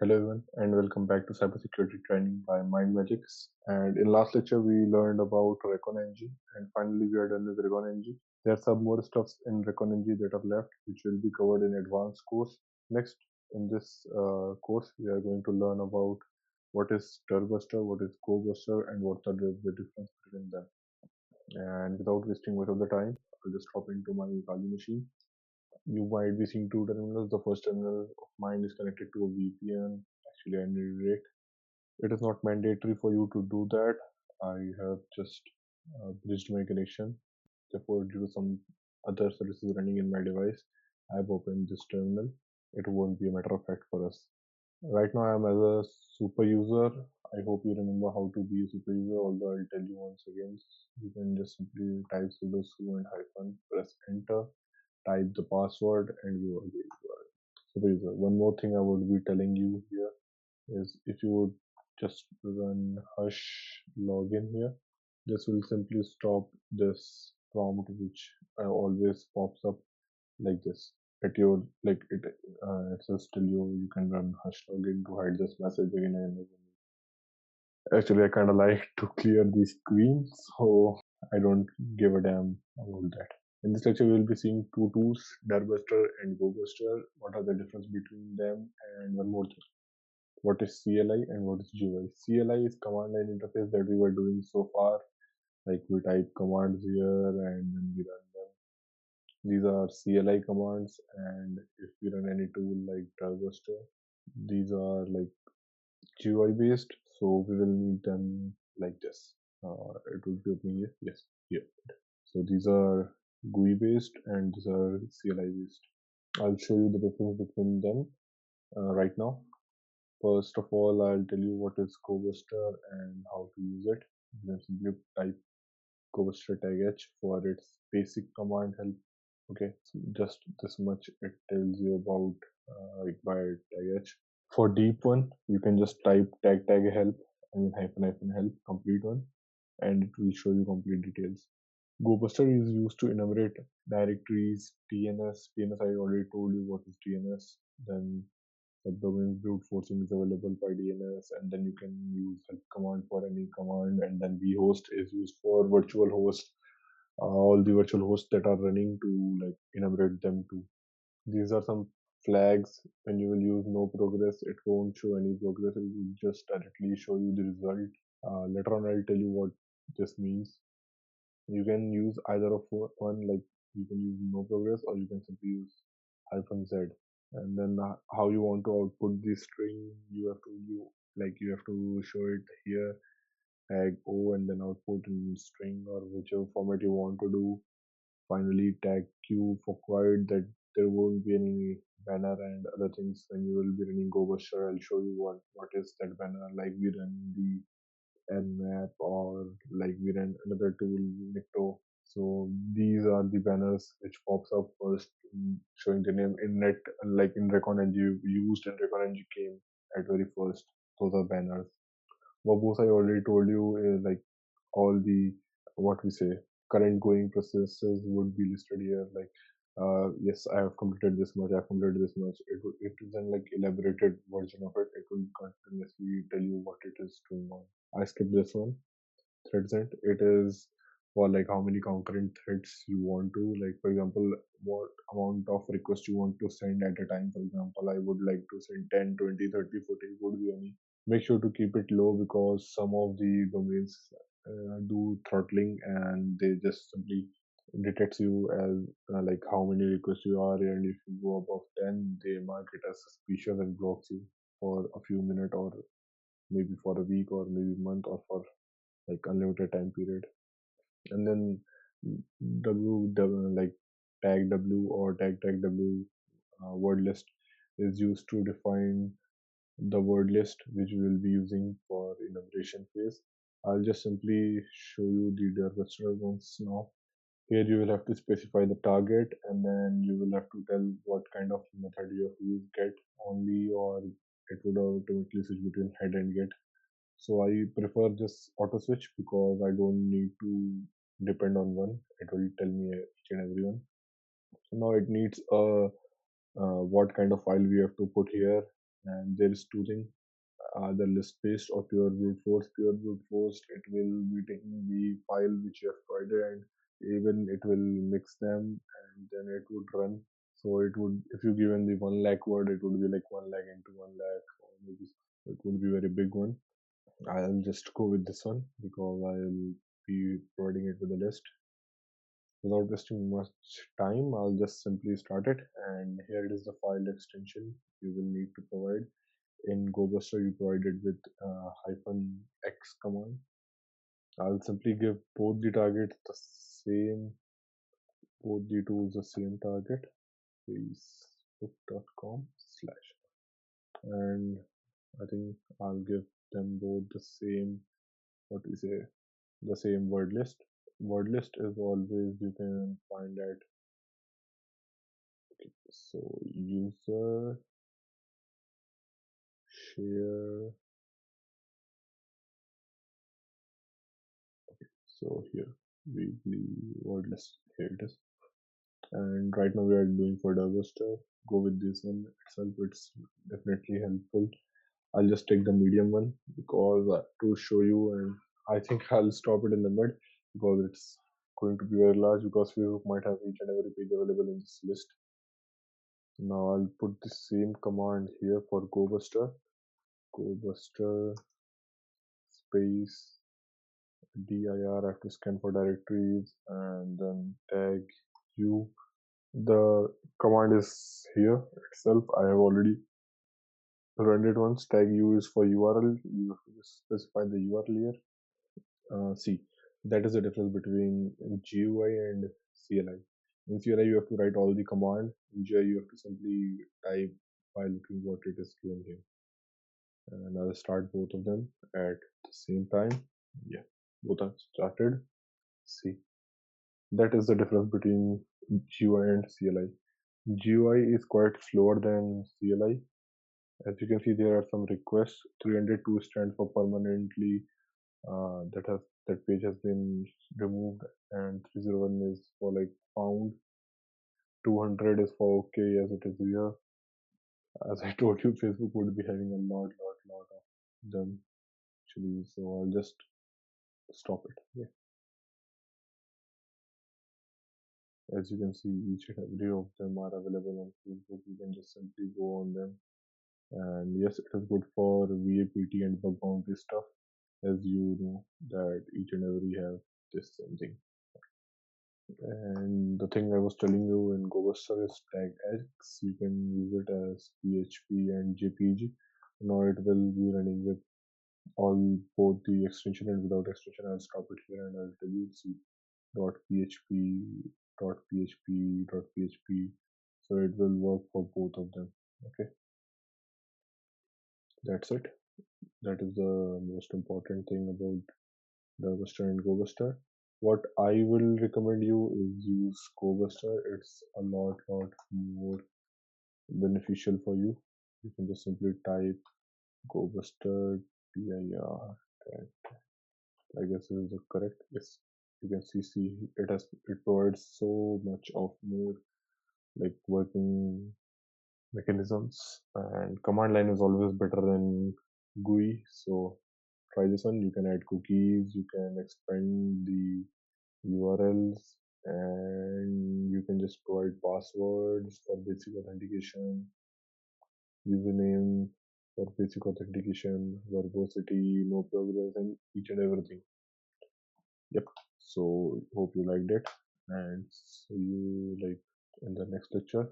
Hello everyone and welcome back to cybersecurity training by MindMajix. And in last lecture we learned about ReconNG and finally we are done with ReconNG. There are some more stuffs in ReconNG that are left which will be covered in advanced course. Next in this course we are going to learn about what is DirBuster, what is Gobuster and what are the difference between them. And without wasting much of the time, I'll just hop into my Kali machine. You might be seeing two terminals. The first terminal of mine is connected to a VPN. Actually, I needed it. It is not mandatory for you to do that. I have just bridged my connection. Therefore, due to some other services running in my device, I have opened this terminal. It won't be a matter of fact for us. Right now, I am as a super user. I hope you remember how to be a super user, although I'll tell you once again. You can just simply type sudo su and hyphen, press enter, type the password, and you are super user. One more thing I would be telling you here is if you would just run hush login here, this will simply stop this prompt which always pops up like this at your it says till you can run hush login to hide this message again and again. Actually, I kind of like to clear the screen, so I don't give a damn about that. In this lecture, we will be seeing two tools, DirBuster and Gobuster. What are the difference between them? And one more thing, what is CLI and what is GUI? CLI is command line interface that we were doing so far. Like we type commands here and then we run them. These are CLI commands, and if we run any tool like DirBuster, these are like GUI based, so we will need them like this. It will be opening here. Yes, here. So these are GUI based and these are CLI based. I'll show you the difference between them right now. First of all, I'll tell you what is Gobuster and how to use it. You can simply type Gobuster tag H for its basic command help. Okay, so just this much it tells you about like by tag H. For deep one, you can just type tag help, hyphen help, complete one, and it will show you complete details. Gobuster is used to enumerate directories, DNS. DNS, I already told you what is DNS. Then subdomain brute forcing is available by DNS, and then you can use help command for any command, and then vhost is used for virtual host. All the virtual hosts that are running to like enumerate them too. These are some flags. When you will use no progress, it won't show any progress. It will just directly show you the result. Later on, I'll tell you what this means. You can use either of one, like you can use no progress or you can simply use -z. And then how you want to output the string, you have to you have to show it here, tag O, and then output in string or whichever format you want to do. Finally, tag Q for quiet, that there won't be any banner and other things when you will be running Gobuster. I'll show you what is that banner. Like we run the nmap or like we run another tool Nicto. So these are the banners which pops up first, showing the name in net, like in ReconNG used in ReconNG came at very first. Those are banners. Verbose, I already told you, like all the what we say current going processes would be listed here. Like yes, I have completed this much, I've completed this much. It isn't like elaborated version of it. It will continuously tell you what it is going on. I skipped this one. Threads it is for like how many concurrent threads you want to, like for example what amount of requests you want to send at a time. For example, I would like to send 10, 20, 30, 40, would be any. Make sure to keep it low because some of the domains do throttling and they just simply detects you as like how many requests you are, and if you go above 10 they mark it as suspicious and blocks you for a few minutes or maybe for a week or maybe month or for like unlimited time period. And then like tag w or tag w word list is used to define the word list which we will be using for enumeration phase. I'll just simply show you the DirBuster ones now. Here you will have to specify the target, and then you will have to tell what kind of method you have to use, get only, or it would automatically switch between head and get. So I prefer this auto switch because I don't need to depend on one. It will tell me each and every one. So now it needs a what kind of file we have to put here. And there is tooling, the list based or pure brute force. Pure brute force, it will be taking the file which you have provided and even it will mix them and then it would run. So it would, if you given the 1 lakh word, it would be like 1 lakh into 1 lakh, or maybe it would be very big one. I'll just go with this one because I'll be providing it with a list. Without wasting much time, I'll just simply start it. And here it is the file extension you will need to provide. In Gobuster, you provided with -x command. I'll simply give both the targets the same, both the tools the same target, facebook.com/. And I think I'll give them both the same, what we say, the same word list. Word list is always you can find at, so user share. So here weekly word list, here it is. And right now we are doing for DirBuster. Go with this one itself, it's definitely helpful. I'll just take the medium one because to show you, and I think I'll stop it in the mid because it's going to be very large because Facebook might have each and every page available in this list. Now I'll put the same command here for Gobuster. Gobuster space dir. I have to scan for directories and then tag u. The command is here itself. I have already run it once. Tag u is for URL. You have to specify the URL here. See, that is the difference between GUI and CLI. In CLI, you have to write all the command. In GUI, you have to simply type by looking what it is given here. And I'll start both of them at the same time. Yeah, both are started. See, that is the difference between GUI and CLI. GUI is quite slower than CLI. As you can see, there are some requests. 302 stands for permanently, that page has been removed, and 301 is for like found. 200 is for okay, yes, it is here. As I told you, Facebook would be having a lot of them actually. So I'll just stop it. Yeah. As you can see, each and every of them are available on Facebook. You can just simply go on them. And yes, it is good for VAPT and bug bounty stuff, as you know that each and every have this same thing. And the thing I was telling you in Gobuster is tag X. You can use it as PHP and JPG. Now it will be running with all both the extension and without extension. I'll stop it here and I'll tell you see .php, .php, .php. So it will work for both of them. Okay, that's it. That is the most important thing about DirBuster and Gobuster. What I will recommend you is use Gobuster. It's a lot more beneficial for you. You can just simply type Gobuster dir. I guess this is the correct. Yes, you can see it provides so much of more like working mechanisms, and command line is always better than GUI. So try this one. You can add cookies, you can expand the URLs, and you can just provide passwords for basic authentication, username for basic authentication, verbosity, no progress, and each and everything. Yep. So hope you liked it, and see you like in the next lecture.